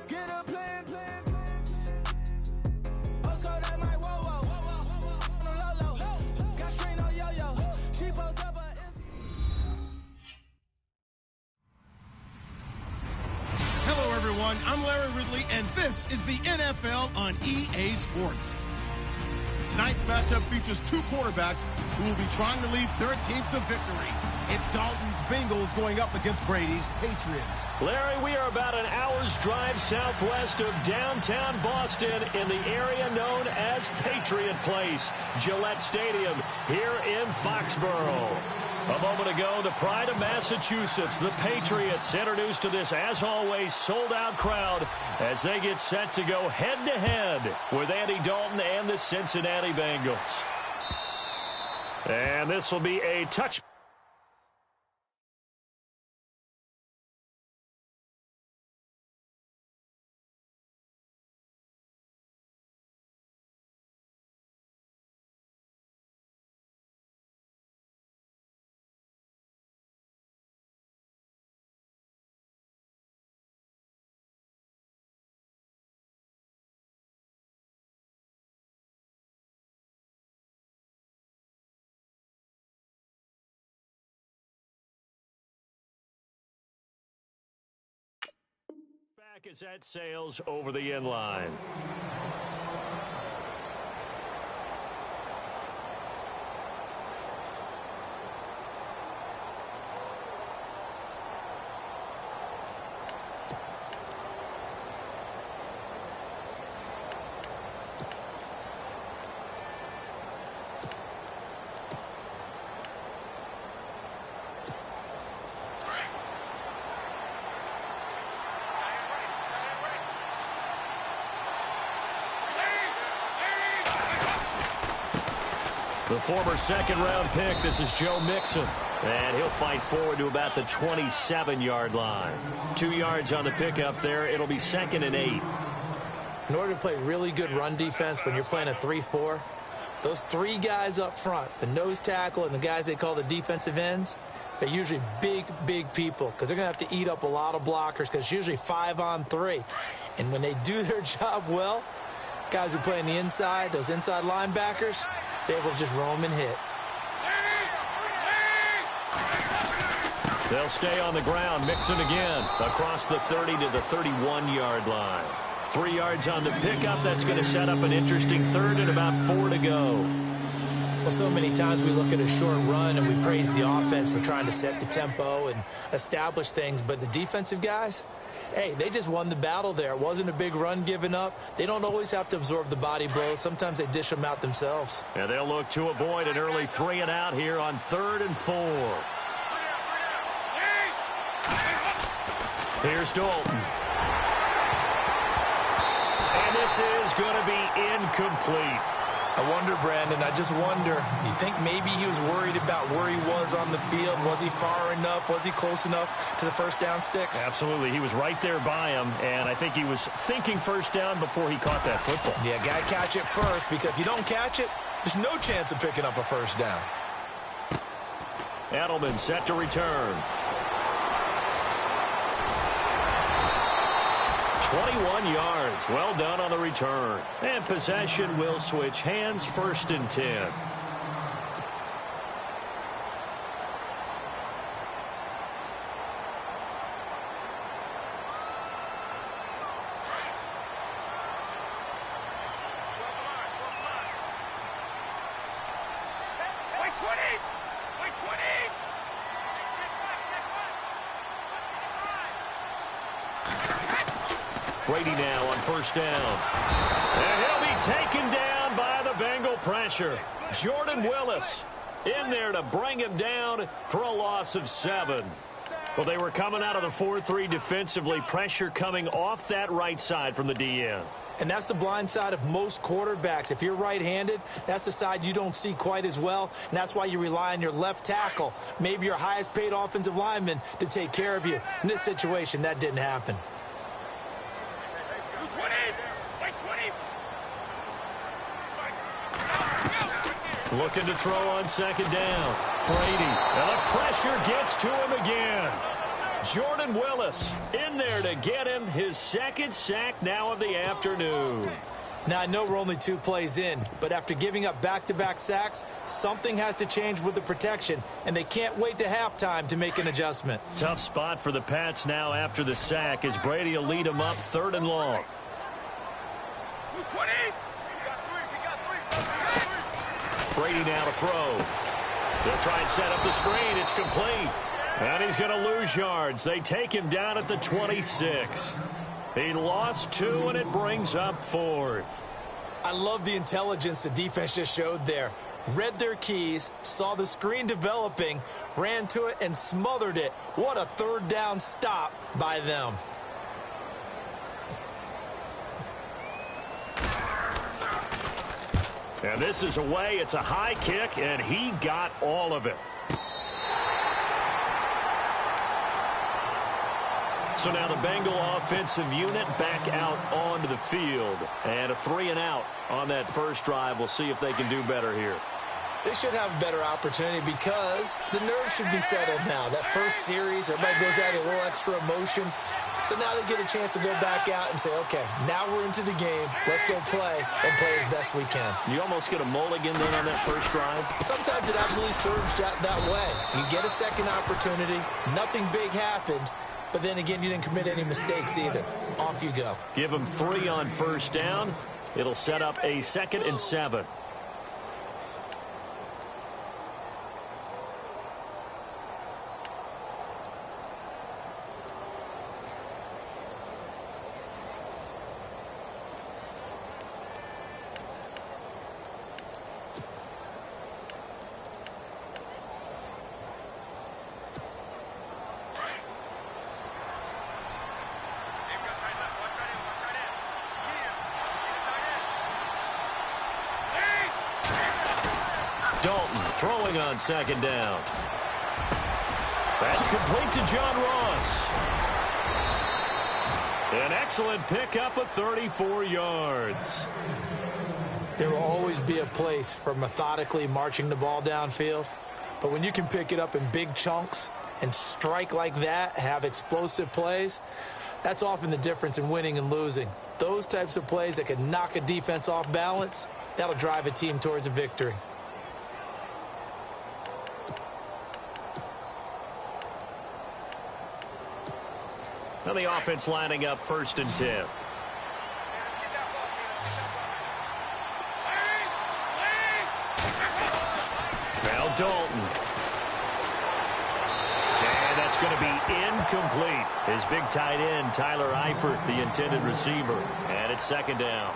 Get a plan. Postcode at my whoa. Low. Got strain on yo-yo. She post up a... Hello, everyone. I'm Larry Ridley, and this is the NFL on EA Sports. Tonight's matchup features two quarterbacks who will be trying to lead their team to victory. It's Dalton's Bengals going up against Brady's Patriots. Larry, we are about an hour's drive southwest of downtown Boston in the area known as Patriot Place, Gillette Stadium, here in Foxborough. A moment ago, the pride of Massachusetts, the Patriots, introduced to this, as always, sold-out crowd as they get set to go head-to-head with Andy Dalton and the Cincinnati Bengals. And this will be a touch. Back as that sails over the inline. The former second-round pick, this is Joe Mixon. And he'll fight forward to about the 27-yard line. 2 yards on the pickup there. It'll be 2nd and 8. In order to play really good run defense when you're playing a 3-4, those three guys up front, the nose tackle and the guys they call the defensive ends, they're usually big people because they're going to have to eat up a lot of blockers because it's usually 5-on-3. And when they do their job well, guys who play on the inside, those inside linebackers, they're able to just roam and hit. They'll stay on the ground. Mixon again across the 30 to the 31-yard line. 3 yards on the pickup. That's going to set up an interesting third and about 4 to go. Well, so many times we look at a short run and we praise the offense for trying to set the tempo and establish things. But the defensive guys, hey, they just won the battle there. It wasn't a big run given up. They don't always have to absorb the body blows. Sometimes they dish them out themselves. And they'll look to avoid an early 3 and out here on 3rd and 4. Here's Dalton. And this is going to be incomplete. I wonder, Brandon, I just wonder, you think maybe he was worried about where he was on the field? Was he far enough? Was he close enough to the first down sticks? Absolutely. He was right there by him, and I think he was thinking first down before he caught that football. Yeah, got to catch it first, because if you don't catch it, there's no chance of picking up a first down. Edelman set to return. 21 yards. Well done on the return. And possession will switch hands, 1st and 10. Brady now on 1st down. And he'll be taken down by the Bengal pressure. Jordan Willis in there to bring him down for a loss of 7. Well, they were coming out of the 4-3 defensively. Pressure coming off that right side from the DN. And that's the blind side of most quarterbacks. If you're right-handed, that's the side you don't see quite as well, and that's why you rely on your left tackle, maybe your highest-paid offensive lineman, to take care of you. In this situation, that didn't happen. Looking to throw on 2nd down. Brady. And the pressure gets to him again. Jordan Willis in there to get him his second sack now of the afternoon. Now, I know we're only 2 plays in, but after giving up back-to-back sacks, something has to change with the protection, and they can't wait to halftime to make an adjustment. Tough spot for the Pats now after the sack as Brady will lead them up 3rd and long. 20. Brady now to throw. They'll try and set up the screen. It's complete. And he's going to lose yards. They take him down at the 26. He lost 2, and it brings up 4th. I love the intelligence the defense just showed there. Read their keys, saw the screen developing, ran to it, and smothered it. What a 3rd down stop by them. And this is away. It's a high kick, and he got all of it. So now the Bengal offensive unit back out onto the field. And a 3 and out on that first drive. We'll see if they can do better here. They should have a better opportunity because the nerves should be settled now. That first series, everybody goes out with a little extra emotion. So now they get a chance to go back out and say, okay, now we're into the game. Let's go play and play as best we can. You almost get a mulligan then on that first drive. Sometimes it absolutely serves that way. You get a second opportunity. Nothing big happened. But then again, you didn't commit any mistakes either. Off you go. Give them 3 on first down. It'll set up a 2nd and 7. Dalton throwing on 2nd down. That's complete to John Ross. An excellent pickup of 34 yards. There will always be a place for methodically marching the ball downfield. But when you can pick it up in big chunks and strike like that, have explosive plays, that's often the difference in winning and losing. Those types of plays that can knock a defense off balance, that'll drive a team towards a victory. Now the offense lining up 1st and 10. Now Dalton. And that's going to be incomplete. His big tight end, Tyler Eifert, the intended receiver. And it's 2nd down.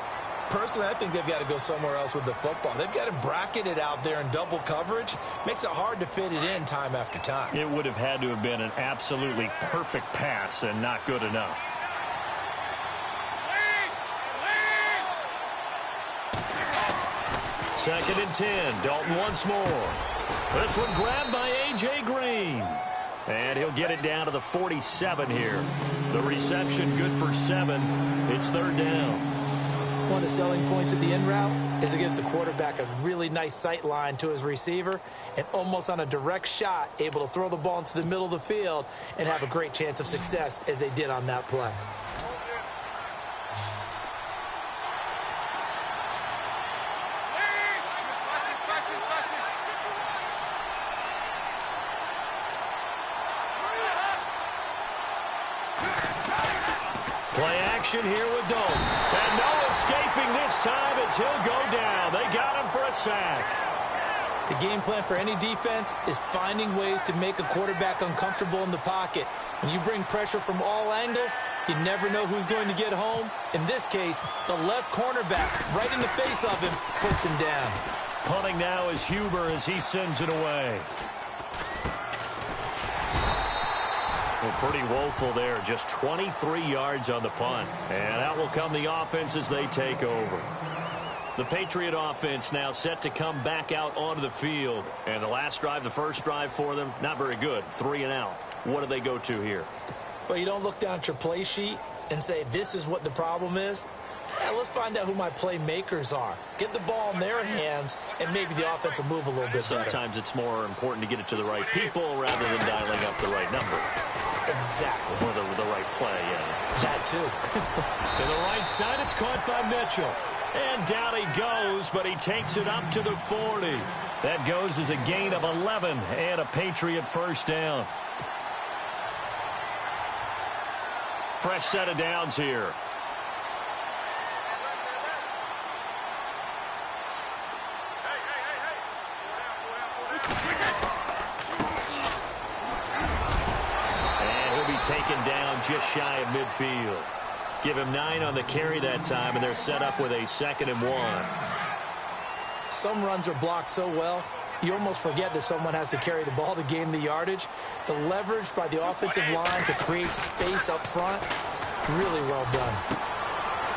Personally, I think they've got to go somewhere else with the football. They've got him bracketed out there in double coverage. Makes it hard to fit it in time after time. It would have had to have been an absolutely perfect pass and not good enough. Second and 10. Dalton once more. This one grabbed by A.J. Green. And he'll get it down to the 47 here. The reception good for 7. It's 3rd down. One of the selling points of the in route is it gives the quarterback a really nice sight line to his receiver and almost on a direct shot able to throw the ball into the middle of the field and have a great chance of success as they did on that play. Play action here with Dalton. And no escaping this time as he'll go down. They got him for a sack. The game plan for any defense is finding ways to make a quarterback uncomfortable in the pocket. When you bring pressure from all angles, you never know who's going to get home. In this case, the left cornerback, right in the face of him, puts him down. Punting now is Huber as he sends it away. Well, pretty woeful there. Just 23 yards on the punt. And out will come the offense as they take over. The Patriot offense now set to come back out onto the field. And the last drive, the first drive for them, not very good. 3 and out. What do they go to here? Well, you don't look down at your play sheet and say, this is what the problem is. Yeah, let's find out who my playmakers are. Get the ball in their hands, and maybe the offense will move a little bit better. Sometimes it's more important to get it to the right people rather than dialing up the right number. Exactly. For the right play, yeah. That too. To the right side, it's caught by Mitchell. And down he goes, but he takes it up to the 40. That goes as a gain of 11 and a Patriot first down. Fresh set of downs here. And he'll be taken down just shy of midfield. Give him 9 on the carry that time, and they're set up with a 2nd and 1. Some runs are blocked so well, you almost forget that someone has to carry the ball to gain the yardage. The leverage by the offensive line to create space up front, really well done.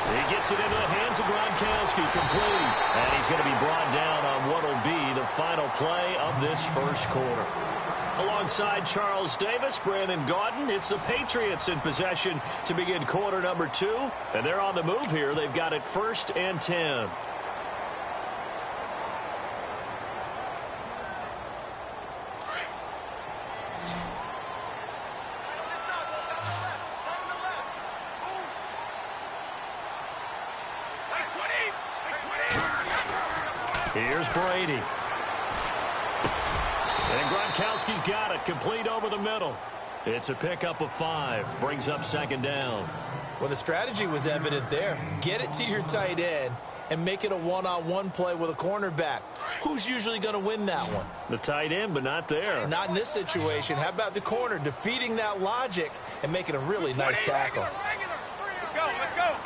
He gets it into the hands of Gronkowski, complete. And he's going to be brought down on what will be the final play of this first quarter. Alongside Charles Davis, Brandon Gaudin, it's the Patriots in possession to begin quarter number 2. And they're on the move here. They've got it 1st and 10. Here's Brady. And Gronkowski's got it, complete over the middle. It's a pickup of 5, brings up 2nd down. Well, the strategy was evident there. Get it to your tight end and make it a one-on-one play with a cornerback. Who's usually going to win that one? The tight end, but not there. Not in this situation. How about the corner defeating that logic and making a really nice tackle? Let's go.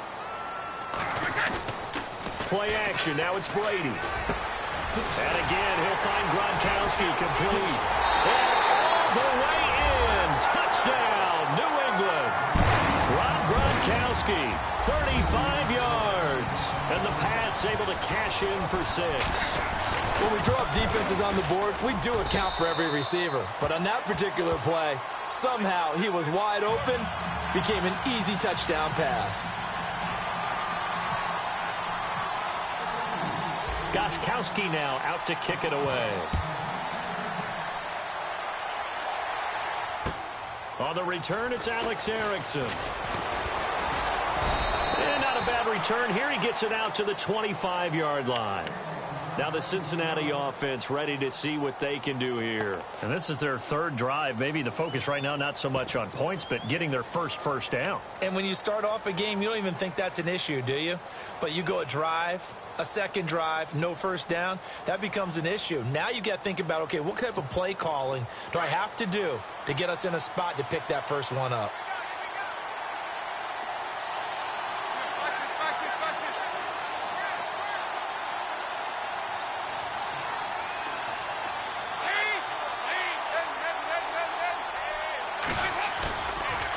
Play action, now it's Brady. And again, he'll find Gronkowski, complete. And all the way in. Touchdown, New England. Rob Gronkowski, 35 yards. And the Pats able to cash in for 6. When we draw up defenses on the board, we do account for every receiver. But on that particular play, somehow he was wide open, became an easy touchdown pass. Gostkowski now out to kick it away. On the return, it's Alex Erickson. And not a bad return here. He gets it out to the 25-yard line. Now the Cincinnati offense ready to see what they can do here. And this is their 3rd drive. Maybe the focus right now not so much on points, but getting their first down. And when you start off a game, you don't even think that's an issue, do you? But you go a drive, a 2nd drive, no first down, that becomes an issue. Now you got to think about, okay, what type of play calling do I have to do to get us in a spot to pick that first one up?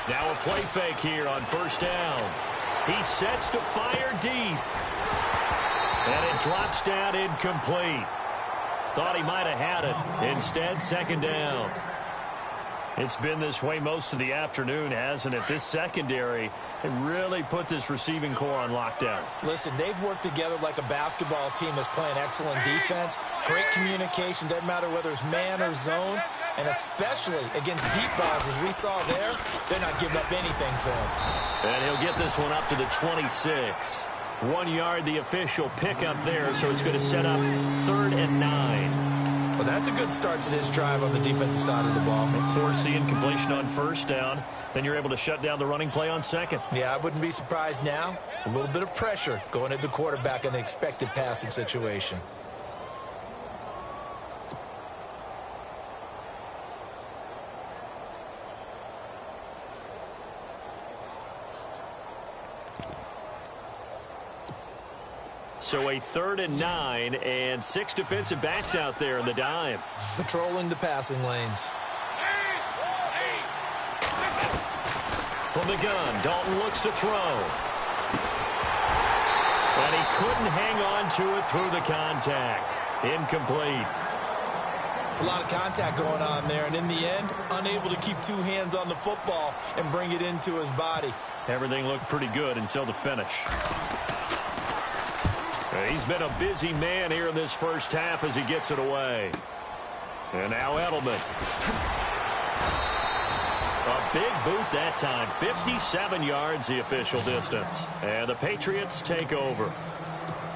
Now a play fake here on 1st down. He sets to fire deep. And it drops down incomplete. Thought he might have had it. Instead, 2nd down. It's been this way most of the afternoon, hasn't it? This secondary, it really put this receiving core on lockdown. Listen, they've worked together like a basketball team that's playing excellent defense. Great communication, doesn't matter whether it's man or zone. And especially against deep balls, as we saw there, they're not giving up anything to him. And he'll get this one up to the 26. 1 yard, the official pickup there, so it's going to set up 3rd and 9. Well, that's a good start to this drive on the defensive side of the ball. And force the incompletion on 1st down. Then you're able to shut down the running play on 2nd. Yeah, I wouldn't be surprised now. A little bit of pressure going at the quarterback in the expected passing situation. So a 3rd and 9 and 6 defensive backs out there in the dime. Patrolling the passing lanes. From the gun, Dalton looks to throw. And he couldn't hang on to it through the contact. Incomplete. It's a lot of contact going on there, and in the end, unable to keep 2 hands on the football and bring it into his body. Everything looked pretty good until the finish. He's been a busy man here in this first half as he gets it away. And now Edelman. A big boot that time. 57 yards the official distance. And the Patriots take over.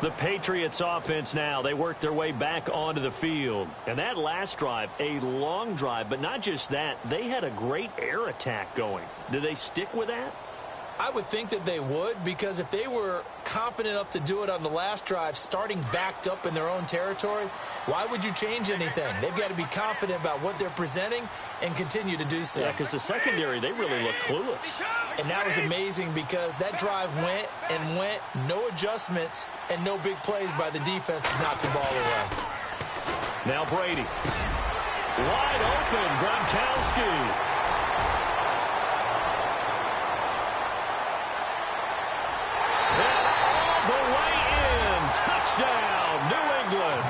The Patriots offense now, they work their way back onto the field. And that last drive, a long drive, but not just that, they had a great air attack going. Do they stick with that? I would think that they would, because if they were confident enough to do it on the last drive, starting backed up in their own territory, why would you change anything? They've got to be confident about what they're presenting and continue to do so. Yeah, because the secondary, they really look clueless. And that was amazing because that drive went and went, no adjustments and no big plays by the defense to knock the ball away. Now Brady. Wide open, Gronkowski. Touchdown, New England.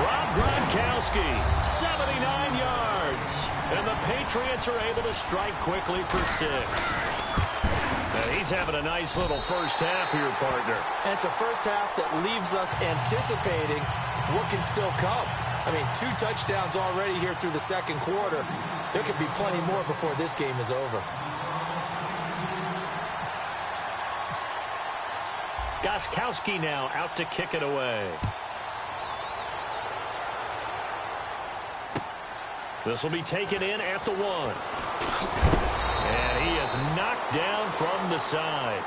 Rob Gronkowski, 79 yards. And the Patriots are able to strike quickly for 6. And he's having a nice little first half here, partner. And it's a first half that leaves us anticipating what can still come. I mean, 2 touchdowns already here through the second quarter. There could be plenty more before this game is over. Gronkowski now out to kick it away. This will be taken in at the 1. And he is knocked down from the side.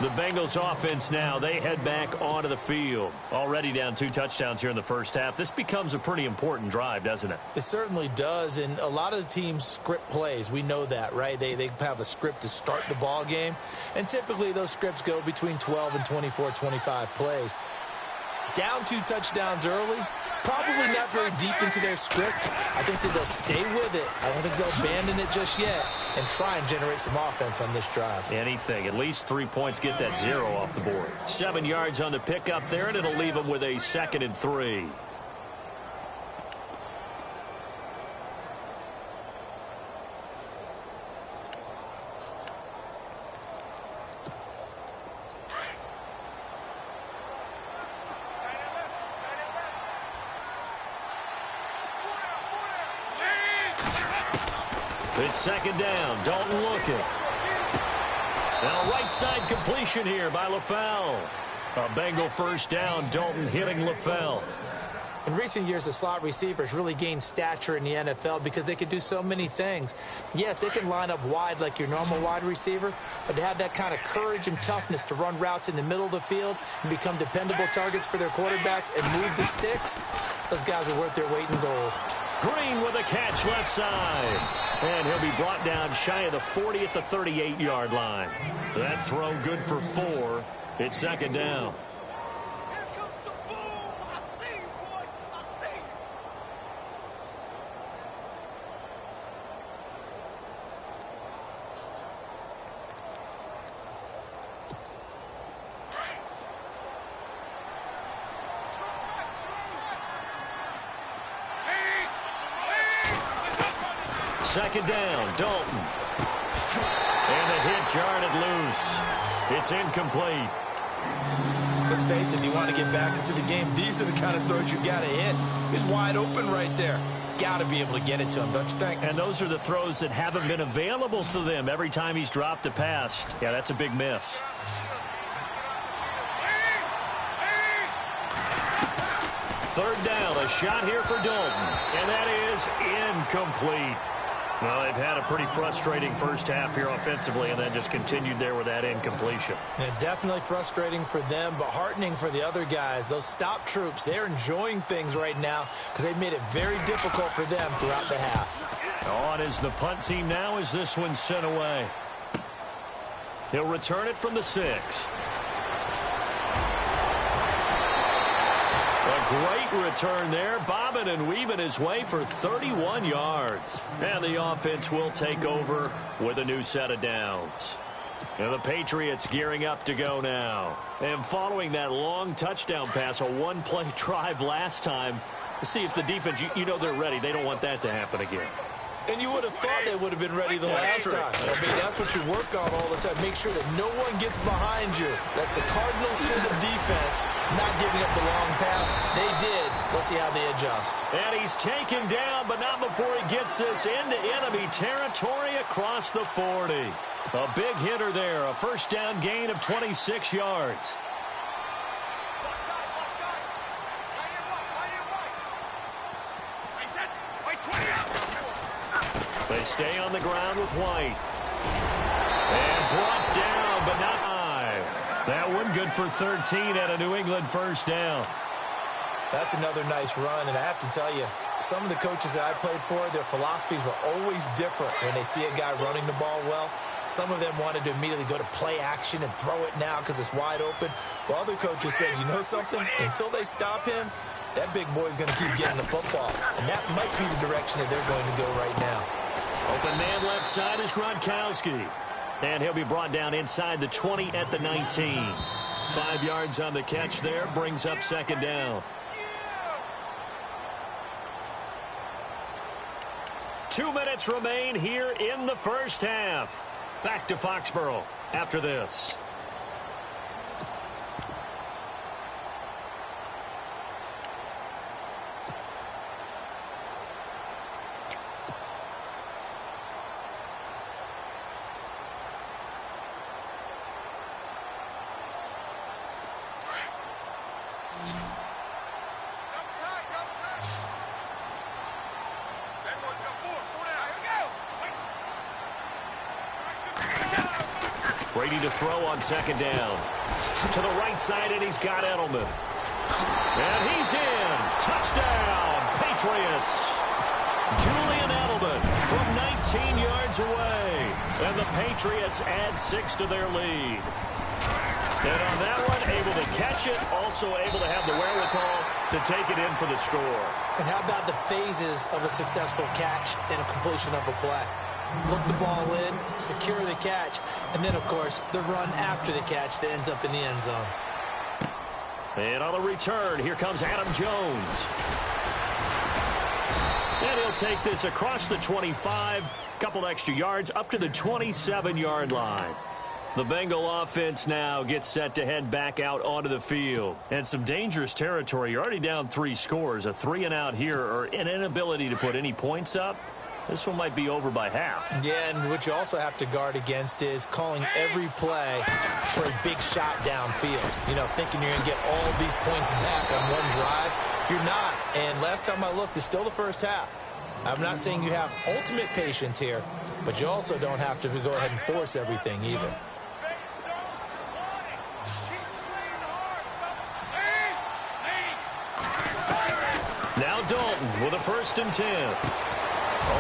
The Bengals offense now, they head back onto the field. Already down 2 touchdowns here in the first half. This becomes a pretty important drive, doesn't it? It certainly does, and a lot of the teams script plays. We know that, right? They have a script to start the ball game, and typically those scripts go between 12 and 24, 25 plays. Down 2 touchdowns early, probably not very deep into their script. I think that they'll stay with it. I don't think they'll abandon it just yet and try and generate some offense on this drive. Anything. At least 3 points, get that 0 off the board. 7 yards on the pickup there, and it'll leave them with a 2nd and 3. It's 2nd down. Dalton looking. Now right side completion here by LaFell. A Bengal first down. Dalton hitting LaFell. In recent years, the slot receivers really gained stature in the NFL because they can do so many things. Yes, they can line up wide like your normal wide receiver, but to have that kind of courage and toughness to run routes in the middle of the field and become dependable targets for their quarterbacks and move the sticks, those guys are worth their weight in gold. Green with a catch left side. And he'll be brought down shy of the 40 at the 38-yard line. That throw good for 4. It's 2nd down. Second down, Dalton. And the hit jarred it loose. It's incomplete. Let's face it, if you want to get back into the game, these are the kind of throws you got to hit. He's wide open right there. Got to be able to get it to him, don't you think? And those are the throws that haven't been available to them every time he's dropped a pass. Yeah, that's a big miss. Third down, a shot here for Dalton. And that is incomplete. Well, they've had a pretty frustrating first half here offensively and then just continued there with that incompletion. Yeah, definitely frustrating for them, but heartening for the other guys. Those stop troops, they're enjoying things right now because they've made it very difficult for them throughout the half. On is the punt team now as this one's sent away. He'll return it from the 6. Great return there, bobbing and weaving his way for 31 yards. And the offense will take over with a new set of downs. And the Patriots gearing up to go now. And following that long touchdown pass, a one-play drive last time, to see if the defense, you know they're ready. They don't want that to happen again. And you would have thought they would have been ready the last time. I mean, that's what you work on all the time. Make sure that no one gets behind you. That's the cardinal sin of defense, not giving up the long pass. They did. Let's see how they adjust. And he's taken down, but not before he gets this into enemy territory across the 40. A big hitter there, a first down gain of 26 yards. They stay on the ground with White. And brought down, but not high. That one good for 13 at a New England first down. That's another nice run, and I have to tell you, some of the coaches that I played for, their philosophies were always different when they see a guy running the ball well. Some of them wanted to immediately go to play action and throw it now because it's wide open. While other coaches said, you know something? Until they stop him, that big boy's going to keep getting the football. And that might be the direction that they're going to go right now. Open man left side is Gronkowski. And he'll be brought down inside the 20 at the 19. 5 yards on the catch there, brings up second down. 2 minutes remain here in the first half. Back to Foxborough after this. Ready to throw on second down. To the right side, and he's got Edelman. And he's in. Touchdown, Patriots. Julian Edelman from 19 yards away. And the Patriots add 6 to their lead. And on that one, able to catch it, also able to have the wherewithal to take it in for the score. And how about the phases of a successful catch and a completion of a play? Look the ball in, secure the catch, and then, of course, the run after the catch that ends up in the end zone. And on the return, here comes Adam Jones. And he'll take this across the 25, couple extra yards, up to the 27-yard line. The Bengal offense now gets set to head back out onto the field. And some dangerous territory. You're already down 3 scores. A 3-and-out here, or an inability to put any points up. This one might be over by half. Yeah, and what you also have to guard against is calling every play for a big shot downfield. You know, thinking you're going to get all these points back on one drive. You're not. And last time I looked, it's still the first half. I'm not saying you have ultimate patience here, but you also don't have to go ahead and force everything either. Now Dalton with a 1st and 10.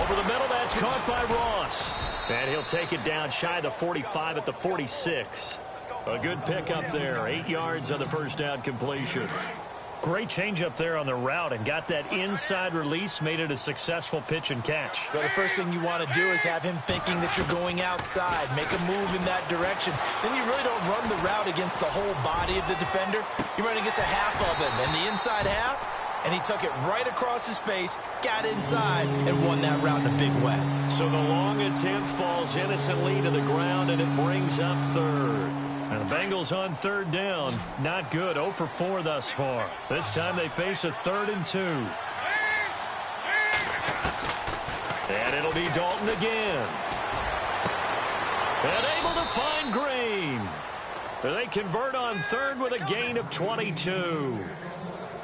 Over the middle, that's caught by Ross. And he'll take it down shy of the 45 at the 46. A good pickup there. 8 yards on the first down completion. Great change up there on the route and got that inside release, made it a successful pitch and catch. Well, the first thing you want to do is have him thinking that you're going outside, make a move in that direction. Then you really don't run the route against the whole body of the defender. You run against a half of him, and the inside half, and he took it right across his face, got inside, and won that route in a big way. So the long attempt falls innocently to the ground, and it brings up 3rd. And the Bengals on 3rd down. Not good. 0 for 4 thus far. This time they face a 3rd and 2. And it'll be Dalton again. And able to find Green. They convert on 3rd with a gain of 22.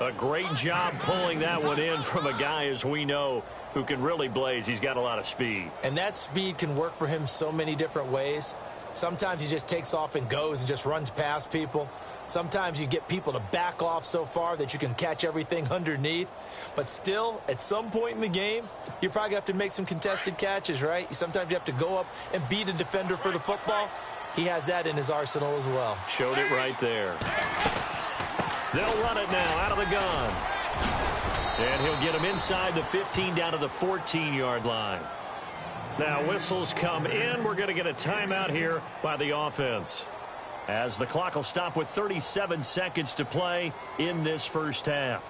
A great job pulling that one in from a guy, as we know, who can really blaze. He's got a lot of speed. And that speed can work for him so many different ways. Sometimes he just takes off and goes and just runs past people. Sometimes you get people to back off so far that you can catch everything underneath. But still, at some point in the game, you probably have to make some contested catches, right? Sometimes you have to go up and beat a defender for the football. He has that in his arsenal as well. Showed it right there. They'll run it now out of the gun. And he'll get him inside the 15 down to the 14-yard line. Now whistles come in. We're going to get a timeout here by the offense, as the clock will stop with 37 seconds to play in this first half.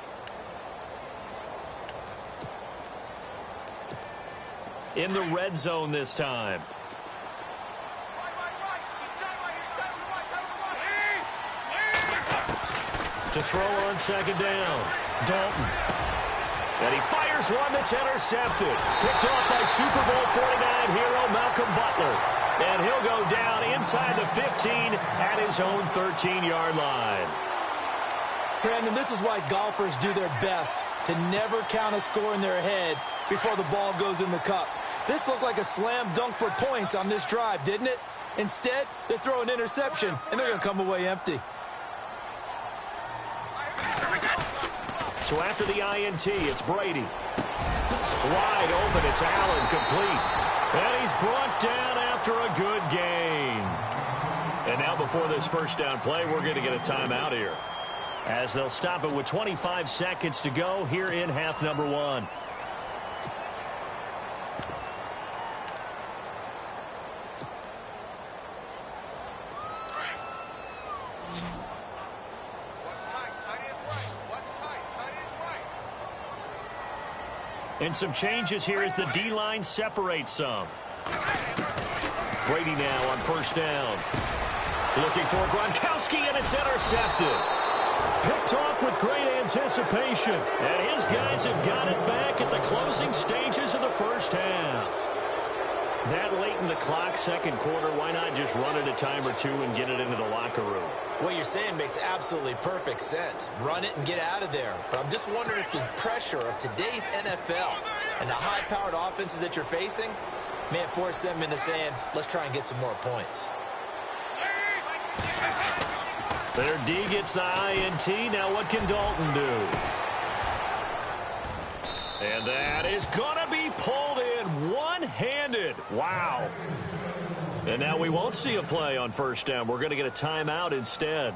In the red zone this time. To throw on second down. Dalton. And he fires one that's intercepted. Picked off by Super Bowl 49 hero Malcolm Butler. And he'll go down inside the 15 at his own 13-yard line. Brandon, this is why golfers do their best to never count a score in their head before the ball goes in the cup. This looked like a slam dunk for points on this drive, didn't it? Instead, they throw an interception, and they're going to come away empty. So after the INT, it's Brady. Wide open, it's Allen, complete. And he's brought down after a good gain. And now before this first down play, we're going to get a timeout here, as they'll stop it with 25 seconds to go here in half number 1. And some changes here as the D-line separates some. Brady now on first down. Looking for Gronkowski, and it's intercepted. Picked off with great anticipation. And his guys have got it back at the closing stages of the first half. That late in the clock, second quarter, why not just run it a time or two and get it into the locker room? What you're saying makes absolutely perfect sense. Run it and get out of there. But I'm just wondering if the pressure of today's NFL and the high-powered offenses that you're facing may have forced them into saying, let's try and get some more points. Their D gets the INT. Now what can Dalton do? And that is going to be pulled in one-handed. Wow. And now we won't see a play on first down. We're going to get a timeout instead,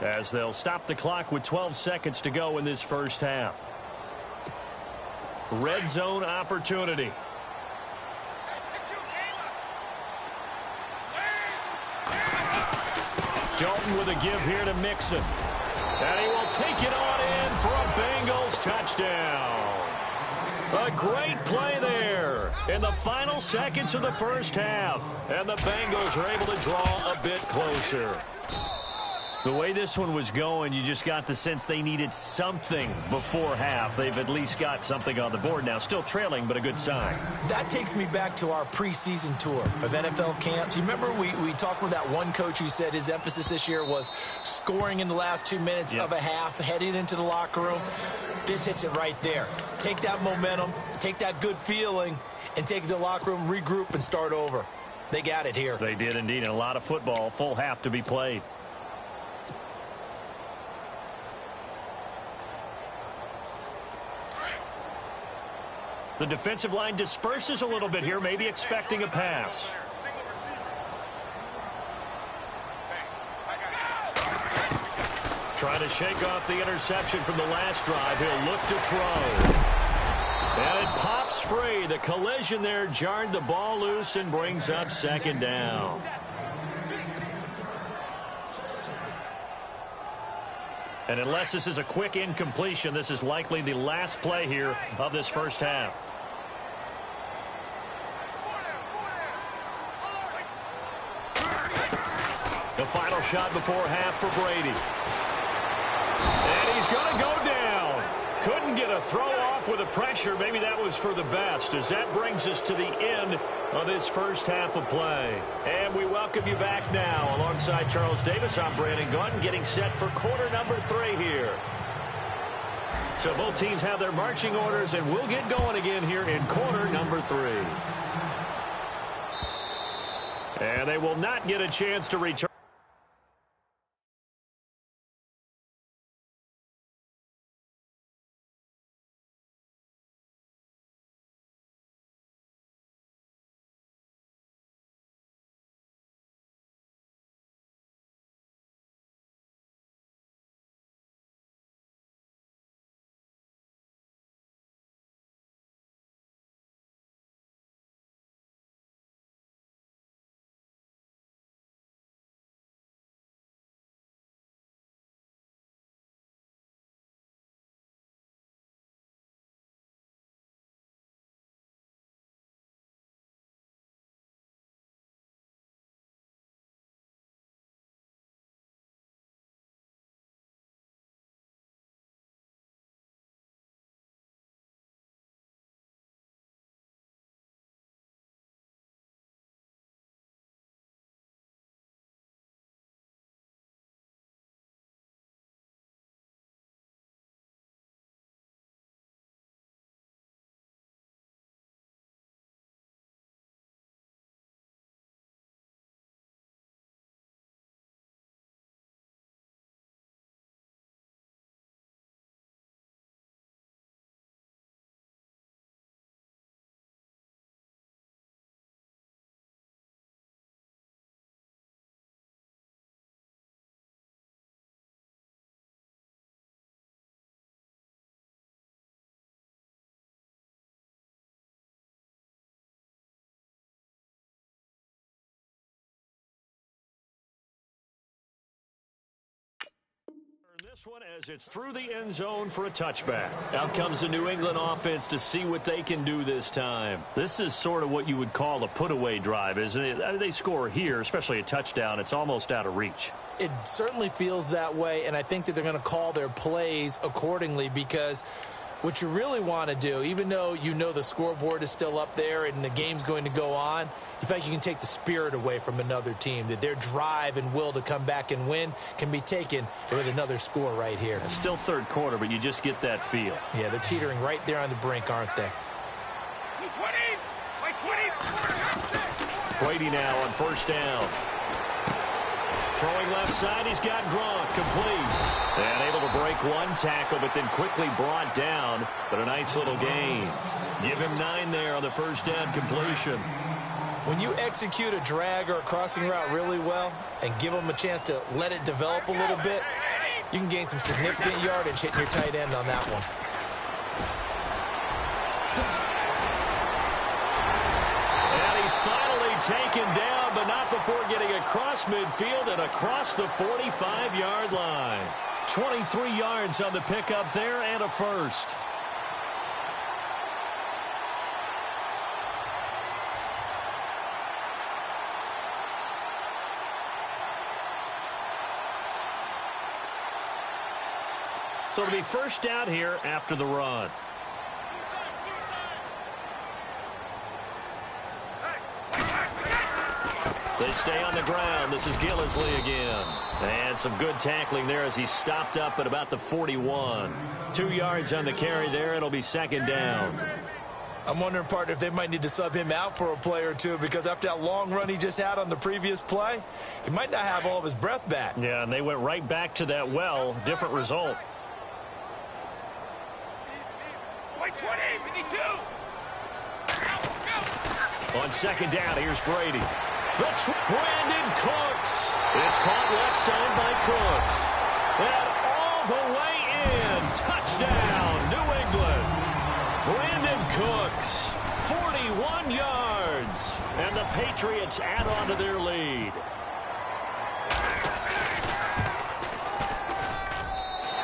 as they'll stop the clock with 12 seconds to go in this first half. Red zone opportunity. Dalton with a give here to Mixon. And he will take it on in for a Bengals touchdown. A great play there in the final seconds of the first half. And the Bengals are able to draw a bit closer. The way this one was going, you just got the sense they needed something before half. They've at least got something on the board now. Still trailing, but a good sign. That takes me back to our preseason tour of NFL camps. You remember we talked with that one coach who said his emphasis this year was scoring in the last 2 minutes of a half, heading into the locker room. This hits it right there. Take that momentum, take that good feeling, and take it to the locker room, regroup, and start over. They got it here. They did indeed. And a lot of football, full half to be played. The defensive line disperses a little bit here, maybe expecting a pass. Trying to shake off the interception from the last drive. He'll look to throw. And it pops free. The collision there jarred the ball loose and brings up second down. And unless this is a quick incompletion, this is likely the last play here of this first half. The final shot before half for Brady. And he's going to go down. Couldn't get a throw off with the pressure. Maybe that was for the best, as that brings us to the end of this first half of play. And we welcome you back now. Alongside Charles Davis, I'm Brandon Gaudin, getting set for quarter number 3 here. So both teams have their marching orders, and we'll get going again here in quarter number 3. And they will not get a chance to return. This one as it's through the end zone for a touchback. Out comes the New England offense to see what they can do this time. This is sort of what you would call a put-away drive, isn't it? I mean, they score here, especially a touchdown. It's almost out of reach. It certainly feels that way, and I think that they're going to call their plays accordingly, because what you really want to do, even though you know the scoreboard is still up there and the game's going to go on, in fact, you can take the spirit away from another team, that their drive and will to come back and win can be taken with another score right here. It's still third quarter, but you just get that feel. Yeah, they're teetering right there on the brink, aren't they? Brady now on first down. Throwing left side, he's got Gronk, complete. And able to break one tackle, but then quickly brought down. But a nice little gain. Give him 9 there on the first down completion. When you execute a drag or a crossing route really well and give them a chance to let it develop a little bit, you can gain some significant yardage hitting your tight end on that one. And he's finally taken down, but not before getting across midfield and across the 45-yard line. 23 yards on the pickup there and a first. So it'll be first down here after the run. They stay on the ground. This is Gillisley again. And some good tackling there as he stopped up at about the 41. 2 yards on the carry there. It'll be second down. I'm wondering, partner, if they might need to sub him out for a play or two, because after that long run he just had on the previous play, he might not have all of his breath back. Yeah, and they went right back to that well. Different result. On second down, here's Brady. Brandon Cooks. It's caught left side by Cooks. And all the way in. Touchdown, New England. Brandon Cooks, 41 yards. And the Patriots add on to their lead.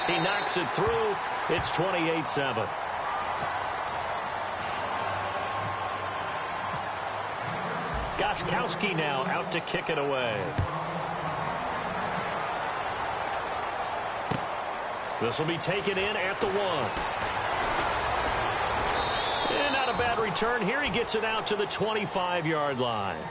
He knocks it through. It's 28-7. Gostkowski now out to kick it away. This will be taken in at the 1. And not a bad return here. He gets it out to the 25-yard line.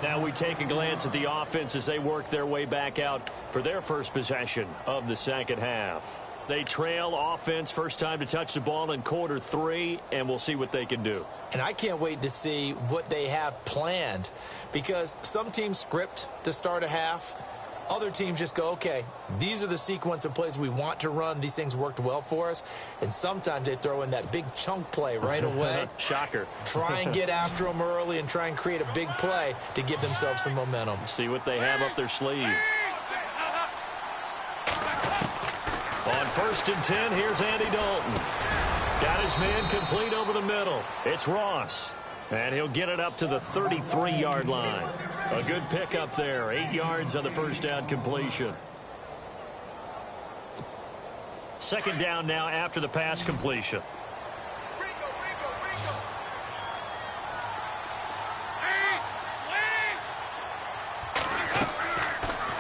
Now we take a glance at the offense as they work their way back out for their first possession of the second half. They trail offense, first time to touch the ball in quarter 3, and we'll see what they can do. And I can't wait to see what they have planned, because some teams script to start a half. Other teams just go, okay, these are the sequence of plays we want to run. These things worked well for us. And sometimes they throw in that big chunk play right away. Shocker. Try and get after them early and try and create a big play to give themselves some momentum. See what they have up their sleeve. On first and 10, here's Andy Dalton. Got his man complete over the middle. It's Ross. And he'll get it up to the 33-yard line. A good pickup there. 8 yards on the first down completion. Second down now after the pass completion.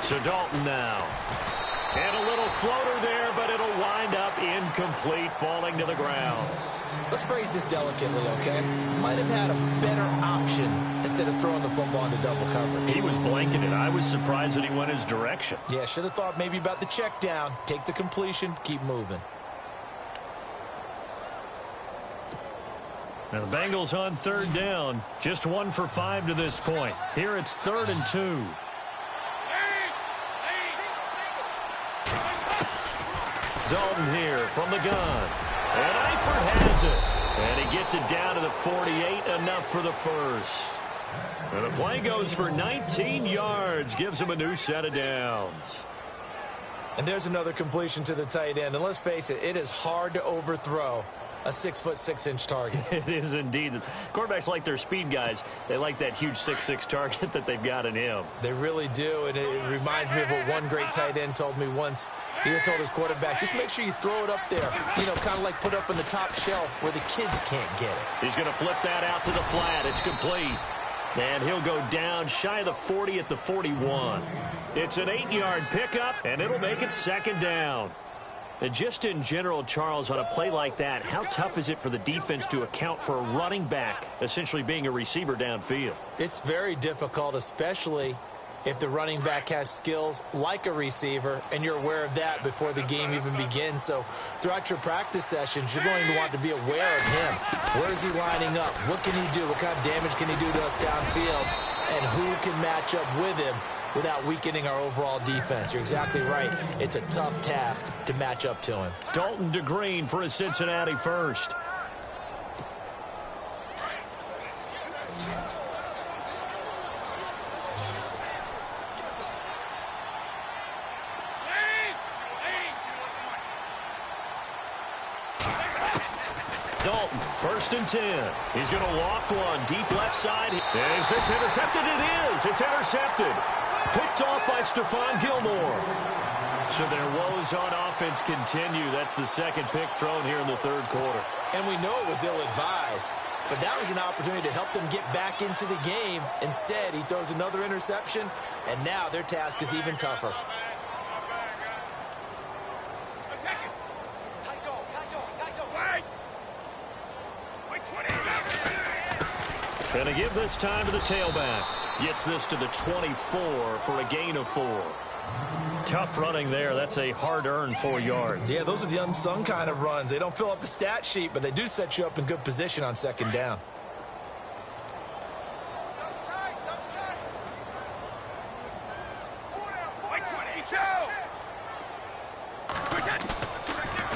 So Dalton now. And a little floater there, but it'll wind up incomplete, falling to the ground. Let's phrase this delicately, okay? Might have had a better option instead of throwing the football into double coverage. He was blanketed. I was surprised that he went his direction. Yeah, should have thought maybe about the check down. Take the completion, keep moving. Now the Bengals on third down. Just 1 for 5 to this point. Here it's 3rd and 2. Dalton here from the gun. And Eifert has it. And he gets it down to the 48, enough for the first. And the play goes for 19 yards, gives him a new set of downs. And there's another completion to the tight end. And let's face it, it is hard to overthrow a 6'6" target. It is indeed. Quarterbacks like their speed guys. They like that huge 6'6" target that they've got in him. They really do, and it reminds me of what one great tight end told me once. He told his quarterback, just make sure you throw it up there, you know, kind of like put it up on the top shelf where the kids can't get it. He's going to flip that out to the flat. It's complete. And he'll go down shy of the 40 at the 41. It's an 8-yard pickup, and it'll make it second down. And just in general, Charles, on a play like that, how tough is it for the defense to account for a running back essentially being a receiver downfield? It's very difficult, especially if the running back has skills like a receiver, and you're aware of that before the game even begins. So throughout your practice sessions, you're going to want to be aware of him. Where is he lining up? What can he do? What kind of damage can he do to us downfield? And who can match up with him without weakening our overall defense? You're exactly right. It's a tough task to match up to him. Dalton to Green for his Cincinnati first. Dalton, 1st and 10. He's going to loft one deep left side. Is this intercepted? It is. It's intercepted. Picked off by Stephon Gilmore. So their woes on offense continue. That's the second pick thrown here in the third quarter. And we know it was ill-advised, but that was an opportunity to help them get back into the game. Instead, he throws another interception, and now their task is even tougher. Going to give this time to the tailback. Gets this to the 24 for a gain of 4. Tough running there. That's a hard-earned 4 yards. Yeah, those are the unsung kind of runs. They don't fill up the stat sheet, but they do set you up in good position on second down.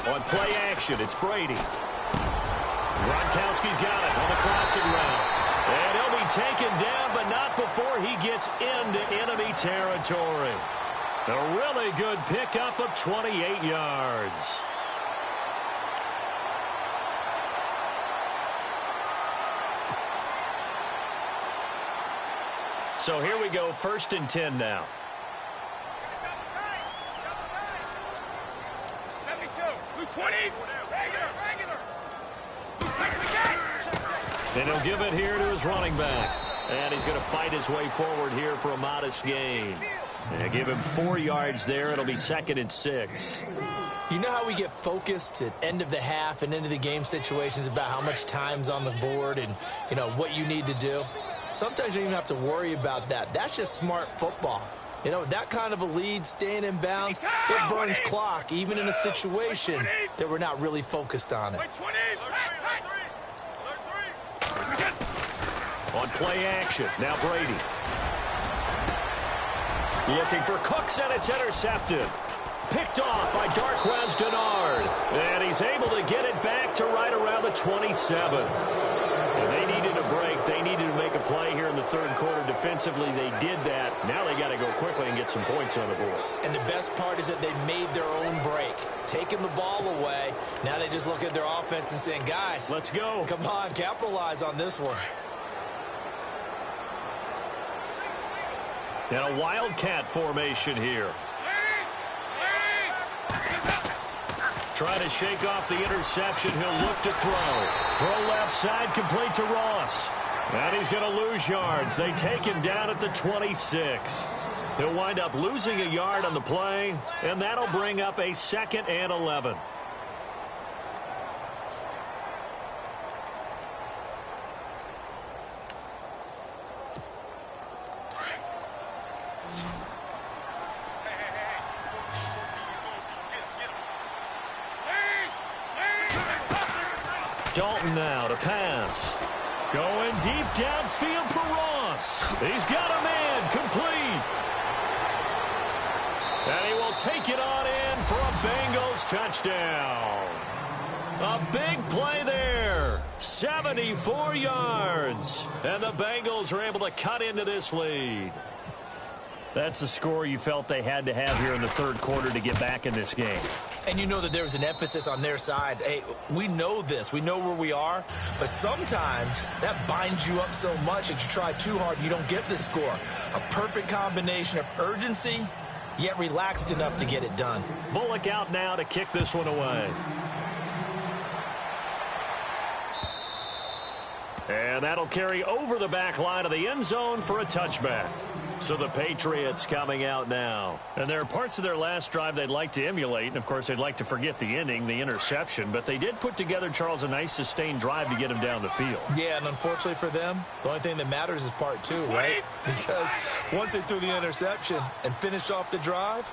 On play action, it's Brady. Gronkowski's got it on the crossing route. And he'll be taken down, but not before he gets into enemy territory. A really good pickup of 28 yards. So here we go, 1st and 10 now. And he'll give it here to his running back. And he's going to fight his way forward here for a modest gain. And give him 4 yards there. It'll be 2nd and 6. You know how we get focused at end of the half and into the game situations about how much time's on the board and, you know, what you need to do? Sometimes you don't even have to worry about that. That's just smart football. You know, that kind of a lead, staying in bounds, it burns clock, even in a situation that we're not really focused on it. On play action, now Brady. Looking for Cooks, and it's intercepted. Picked off by Darquez Dennard. And he's able to get it back to right around the 27. And they needed a break. They needed to make a play here in the third quarter defensively. They did that. Now they got to go quickly and get some points on the board. And the best part is that they made their own break. Taking the ball away. Now they just look at their offense and saying, guys, let's go. Come on, capitalize on this one. And a wildcat formation here. Trying to shake off the interception. He'll look to throw. Throw left side, complete to Ross. And he's going to lose yards. They take him down at the 26. He'll wind up losing a yard on the play, and that'll bring up a 2nd and 11. Dalton now to pass. Going deep downfield for Ross. He's got a man complete. And he will take it on in for a Bengals touchdown. A big play there. 74 yards. And the Bengals are able to cut into this lead. That's the score you felt they had to have here in the third quarter to get back in this game. And you know that there's an emphasis on their side. Hey, we know this. We know where we are. But sometimes that binds you up so much that you try too hard, you don't get the score. A perfect combination of urgency, yet relaxed enough to get it done. Bullock out now to kick this one away. And that'll carry over the back line of the end zone for a touchback. So the Patriots coming out now. And there are parts of their last drive they'd like to emulate. And, of course, they'd like to forget the ending, the interception. But they did put together, Charles, a nice sustained drive to get him down the field. Yeah, and unfortunately for them, the only thing that matters is part two, right? Because once they threw the interception and finished off the drive,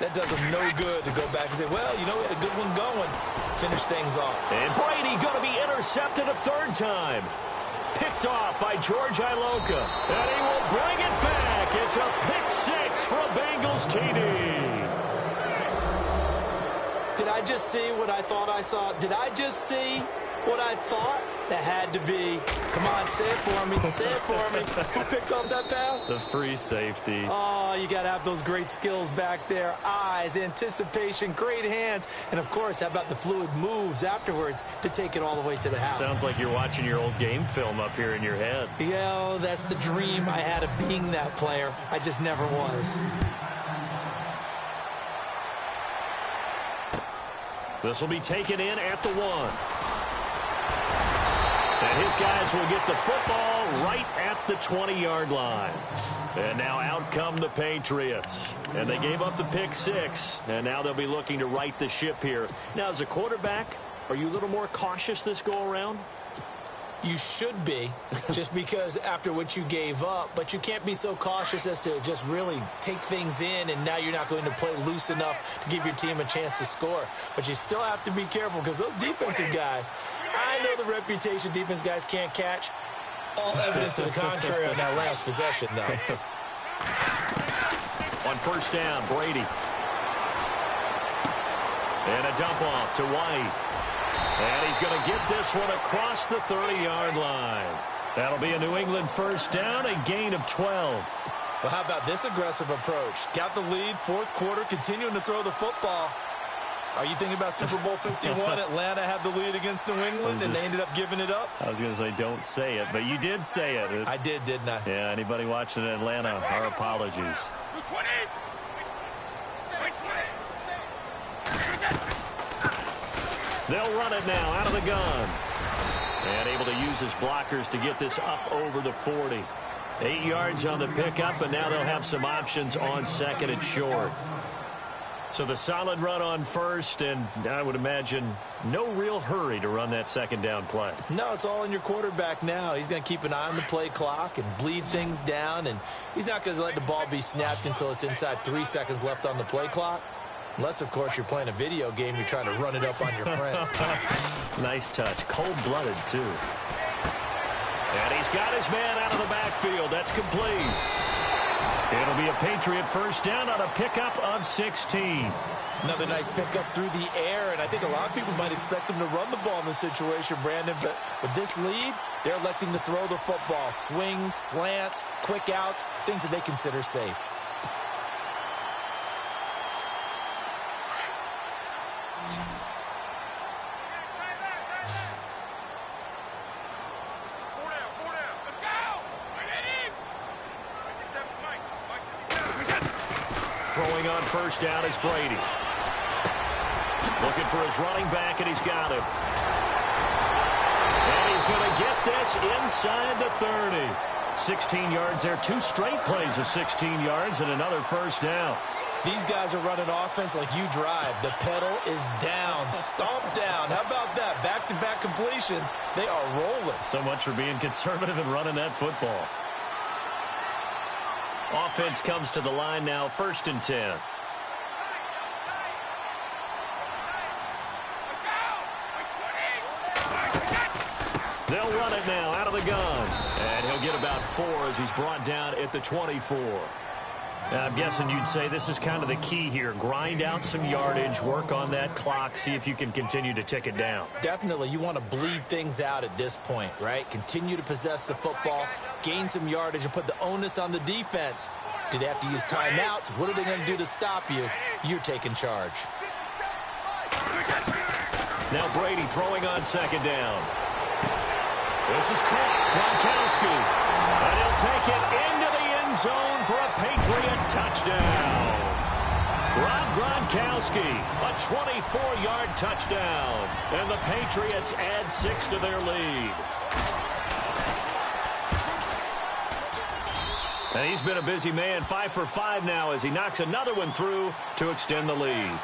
that does them no good to go back and say, well, you know, we had a good one going. Finish things off. And Brady going to be intercepted a third time. Picked off by George Iloka. And he will bring it back. It's a pick six for a Bengals TD. Did I just see what I thought I saw? Did I just see what I thought? That had to be. Come on, say it for me. Say it for me. Who picked up that pass? The free safety. Oh, you got to have those great skills back there. Eyes, anticipation, great hands. And, of course, how about the fluid moves afterwards to take it all the way to the house? Sounds like you're watching your old game film up here in your head. Yeah, that's the dream I had of being that player. I just never was. This will be taken in at the 1. And his guys will get the football right at the 20-yard line. And now out come the Patriots. And they gave up the pick six. And now they'll be looking to right the ship here. Now, as a quarterback, are you a little more cautious this go-around? You should be, just because after what you gave up. But you can't be so cautious as to just really take things in, and now you're not going to play loose enough to give your team a chance to score. But you still have to be careful, because those defensive guys, I know the reputation defense guys can't catch. All evidence to the contrary on that last possession, though. On first down, Brady. And a dump off to White. And he's going to get this one across the 30-yard line. That'll be a New England first down, a gain of 12. Well, how about this aggressive approach? Got the lead, fourth quarter, continuing to throw the football. Are you thinking about Super Bowl 51? Atlanta had the lead against New England, and they ended up giving it up? I was going to say, don't say it, but you did say it. I did, didn't I? Yeah, anybody watching in Atlanta, our apologies. They'll run it now out of the gun. And able to use his blockers to get this up over the 40. 8 yards on the pickup, and now they'll have some options on second and short. So the solid run on first, and I would imagine no real hurry to run that second down play. No, it's all in your quarterback now. He's going to keep an eye on the play clock and bleed things down, and he's not going to let the ball be snapped until it's inside 3 seconds left on the play clock. Unless, of course, you're playing a video game, you're trying to run it up on your friend. Nice touch. Cold-blooded, too. And he's got his man out of the backfield. That's complete. It'll be a Patriot first down on a pickup of 16. Another nice pickup through the air, and I think a lot of people might expect them to run the ball in this situation, Brandon, but with this lead, they're electing to throw the football. Swings, slants, quick outs, things that they consider safe. Throwing on first down is Brady. Looking for his running back, and he's got him. And he's going to get this inside the 30. 16 yards there. 2 straight plays of 16 yards and another first down. These guys are running offense like you drive. The pedal is down, stomp down. How about that? Back-to-back completions. They are rolling. So much for being conservative and running that football. Offense comes to the line now, 1st and 10. They'll run it now out of the gun. And he'll get about 4 as he's brought down at the 24. I'm guessing you'd say this is kind of the key here. Grind out some yardage, work on that clock, see if you can continue to tick it down. Definitely. You want to bleed things out at this point, right? Continue to possess the football, gain some yardage, and put the onus on the defense. Do they have to use timeouts? What are they going to do to stop you? You're taking charge. Now Brady throwing on second down. This is caught. Gronkowski. And he'll take it into the end zone for a Patriot touchdown. Rob Gronkowski, a 24-yard touchdown. And the Patriots add 6 to their lead. And he's been a busy man, 5 for 5 now as he knocks another one through to extend the lead.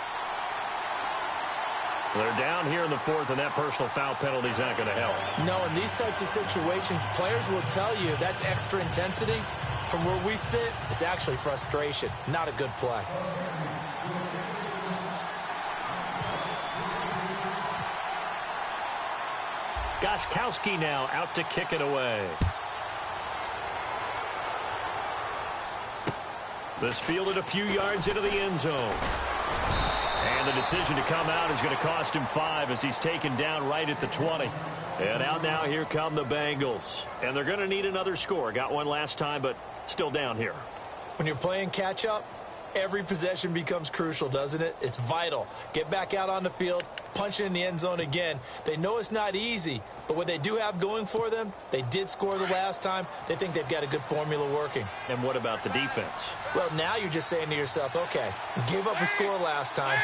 They're down here in the fourth, and that personal foul penalty is not going to help. No, in these types of situations, players will tell you that's extra intensity. From where we sit, it's actually frustration. Not a good play. Gronkowski now out to kick it away. This fielded a few yards into the end zone. And the decision to come out is going to cost him 5 as he's taken down right at the 20. And out now, here come the Bengals. And they're going to need another score. Got one last time, but still down here. When you're playing catch-up, every possession becomes crucial, doesn't it? It's vital. Get back out on the field, punch it in the end zone again. They know it's not easy, but what they do have going for them, they did score the last time. They think they've got a good formula working. And what about the defense? Well, now you're just saying to yourself, okay, we gave up a score last time.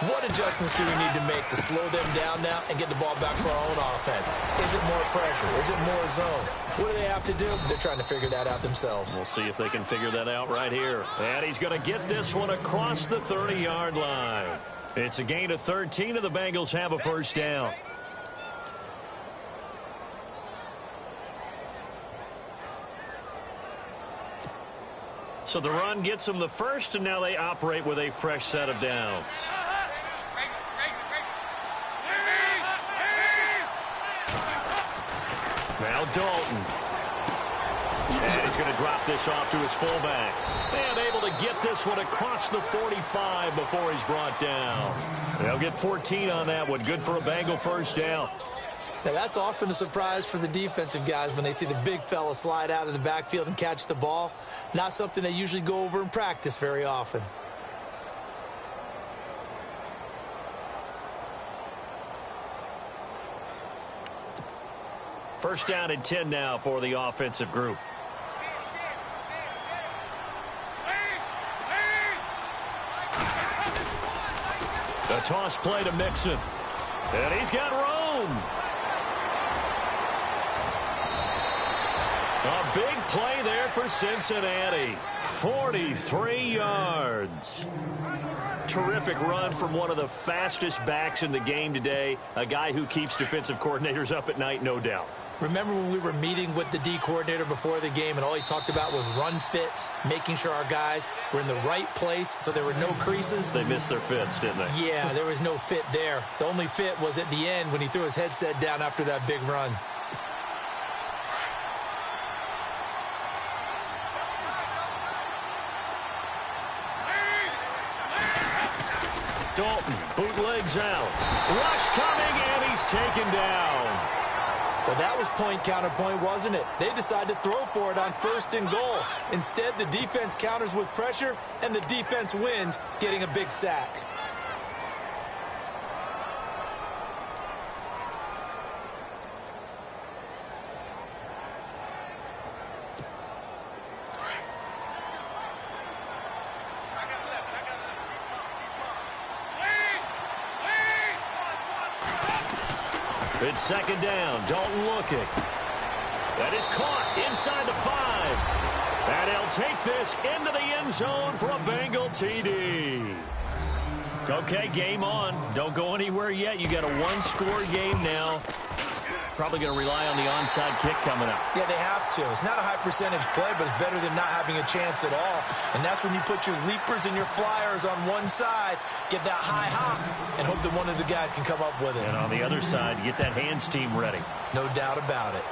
What adjustments do we need to make to slow them down now and get the ball back for our own offense? Is it more pressure? Is it more zone? What do they have to do? They're trying to figure that out themselves. We'll see if they can figure that out right here. And he's going to get this one across the 30-yard line. It's a gain of 13, and the Bengals have a first down. So the run gets them the first, and now they operate with a fresh set of downs. Now Dalton. And he's going to drop this off to his fullback. And able to get this one across the 45 before he's brought down. They'll get 14 on that one. Good for a Bengal first down. Now, that's often a surprise for the defensive guys when they see the big fella slide out of the backfield and catch the ball. Not something they usually go over in practice very often. First down and 10 now for the offensive group. The toss play to Mixon. And he's got room. A big play there for Cincinnati. 43 yards. Terrific run from one of the fastest backs in the game today. A guy who keeps defensive coordinators up at night, no doubt. Remember when we were meeting with the D coordinator before the game and all he talked about was run fits, making sure our guys were in the right place so there were no creases? They missed their fits, didn't they? Yeah, there was no fit there. The only fit was at the end when he threw his headset down after that big run. Dalton bootlegs out. Rush coming, and he's taken down. Well, that was point counterpoint, wasn't it? They decided to throw for it on 1st and goal. Instead, the defense counters with pressure, and the defense wins, getting a big sack. It's second down. Dalton looking. That is caught inside the 5. And he'll take this into the end zone for a Bengal TD. Okay, game on. Don't go anywhere yet. You got a one-score game now. Probably going to rely on the onside kick coming up. Yeah, they have to. It's not a high percentage play, but it's better than not having a chance at all. And that's when you put your leapers and your flyers on one side, get that high hop, and hope that one of the guys can come up with it. And on the other side, get that hands team ready. No doubt about it.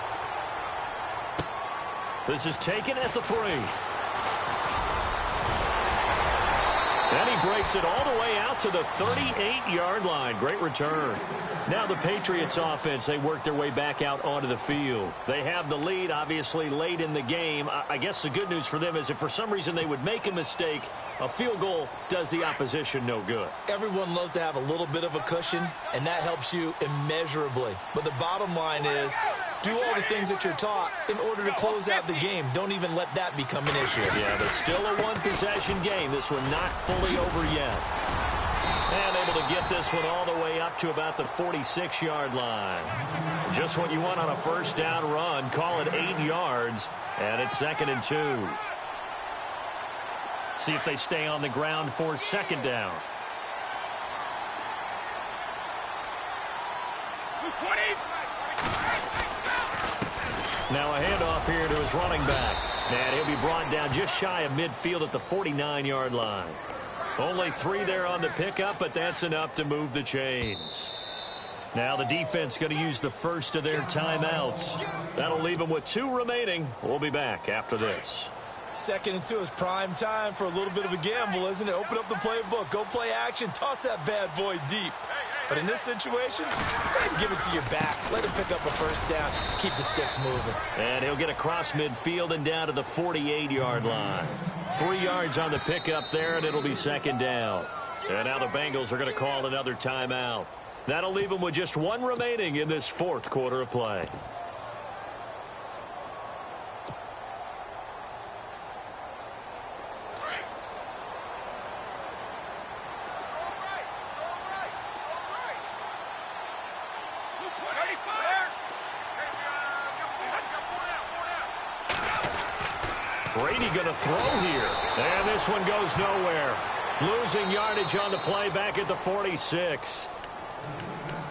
This is taken at the 3. And he breaks it all the way out to the 38-yard line. Great return. Now the Patriots offense, they work their way back out onto the field. They have the lead, obviously, late in the game. I guess the good news for them is if for some reason they would make a mistake, a field goal does the opposition no good. Everyone loves to have a little bit of a cushion, and that helps you immeasurably. But the bottom line is, do all the things that you're taught in order to close out the game. Don't even let that become an issue. Yeah, but still a one-possession game. This one not fully over yet. And able to get this one all the way up to about the 46-yard line. Just what you want on a first down run. Call it 8 yards, and it's 2nd and 2. See if they stay on the ground for 2nd down. Now a handoff here to his running back. And he'll be brought down just shy of midfield at the 49-yard line. Only 3 there on the pickup, but that's enough to move the chains. Now the defense going to use the first of their timeouts. That'll leave them with 2 remaining. We'll be back after this. 2nd and 2 is prime time for a little bit of a gamble, isn't it? Open up the playbook, go play action, toss that bad boy deep. But in this situation, go ahead and give it to your back. Let him pick up a first down. Keep the sticks moving. And he'll get across midfield and down to the 48-yard line. 3 yards on the pickup there, and it'll be 2nd down. And now the Bengals are going to call another timeout. That'll leave them with just 1 remaining in this 4th quarter of play. Brady going to throw here. And this one goes nowhere. Losing yardage on the play back at the 46.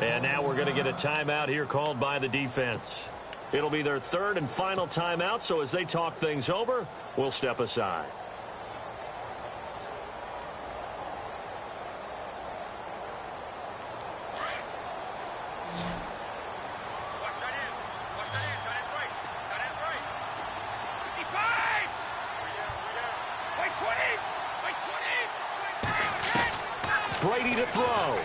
And now we're going to get a timeout here called by the defense. It'll be their 3rd and final timeout, so as they talk things over, we'll step aside. Brady to throw.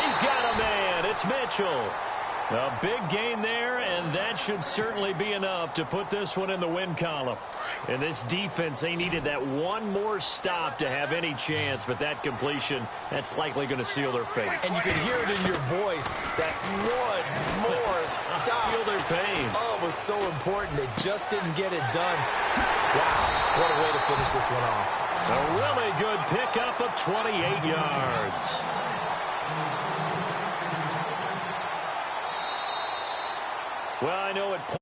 He's got a man. It's Mitchell. A big gain there, and that should certainly be enough to put this one in the win column. And this defense, they needed that one more stop to have any chance, but that completion, that's likely going to seal their fate. And you can hear it in your voice, that one more stop. I feel their pain. Oh, it was so important. They just didn't get it done. Wow, what a way to finish this one off. A really good pickup of 28 yards. Well, I know at